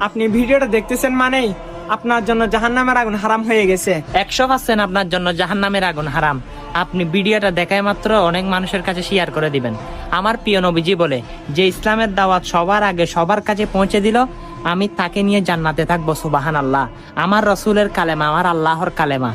আপনি ভিডিওটা দেখতেছেন মানেই আপনার জন্য জাহান্নামের আগুন হারাম হয়ে গেছে। 100% আপনার জন্য জাহান্নামের আগুন হারাম। আপনি ভিডিওটা দেখায় মাত্র অনেক মানুষের কাছে শেয়ার করে দিবেন। আমার প্রিয় নবীজি বলে, যে ইসলামের দাওয়াত সবার আগে সবার কাছে পৌঁছে দিল, আমি তাকে নিয়ে জান্নাতে থাকবো। সুবহানাল্লাহ। আমার রসুলের কালেমা, আমার আল্লাহর কালেমা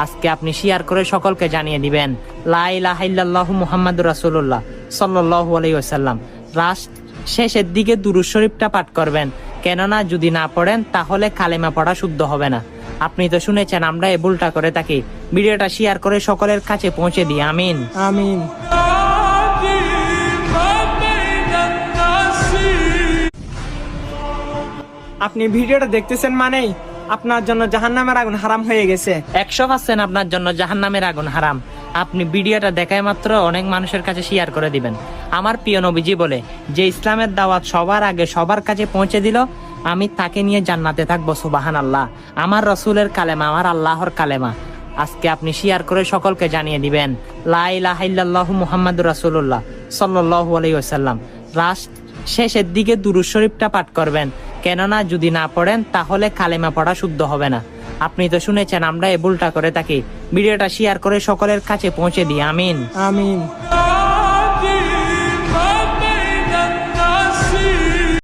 আজকে আপনি শেয়ার করে সকলকে জানিয়ে দিবেন। লা ইলাহা ইল্লাল্লাহু মুহাম্মাদুর রাসূলুল্লাহ সাল্লাল্লাহু আলাইহি ওয়াসাল্লাম। লাস্ট শেষের দিকে দুরূদ শরীফটা পাঠ করবেন, কেননা যদি না পড়েন তাহলে কালেমা পড়া শুদ্ধ হবে না। আপনি তো শুনেছেন আমরা এই ভুলটা করে থাকি। ভিডিওটা শেয়ার করে সকলের কাছে পৌঁছে দিই। আমিন আমিন। আপনি ভিডিওটা দেখতেছেন মানেই আপনার জন্য জাহান্নামের আগুন হারাম হয়ে গেছে। 100% আপনার জন্য জাহান্নামের আগুন হারাম। আপনি ভিডিওটা দেখায় মাত্র অনেক মানুষের কাছে শেয়ার করে দিবেন। আমার প্রিয় নবীজি বলে, যে ইসলামের দাওয়াত সবার আগে সবার কাছে পৌঁছে দিল, আমি তাকে নিয়ে জান্নাতে থাকবো। সুবহানাল্লাহ। আমার রসুলের কালেমা, আমার আল্লাহর কালেমা আজকে আপনি শেয়ার করে সকলকে জানিয়ে দিবেন। লা ইলাহা ইল্লাল্লাহু মুহাম্মাদুর রাসূলুল্লাহ সাল্লাল্লাহু আলাইহি ওয়াসাল্লাম। লাস্ট শেষের দিকে দুরূদ শরীফটা পাঠ করবেন, কেননা যদি না পড়েন তাহলে কালেমা পড়া শুদ্ধ হবে না। আপনি তো শুনেছেন আমরা এই ভুলটা করে থাকি। ভিডিওটা শেয়ার করে সকলের কাছে পৌঁছে দিই। আমিন আমিন।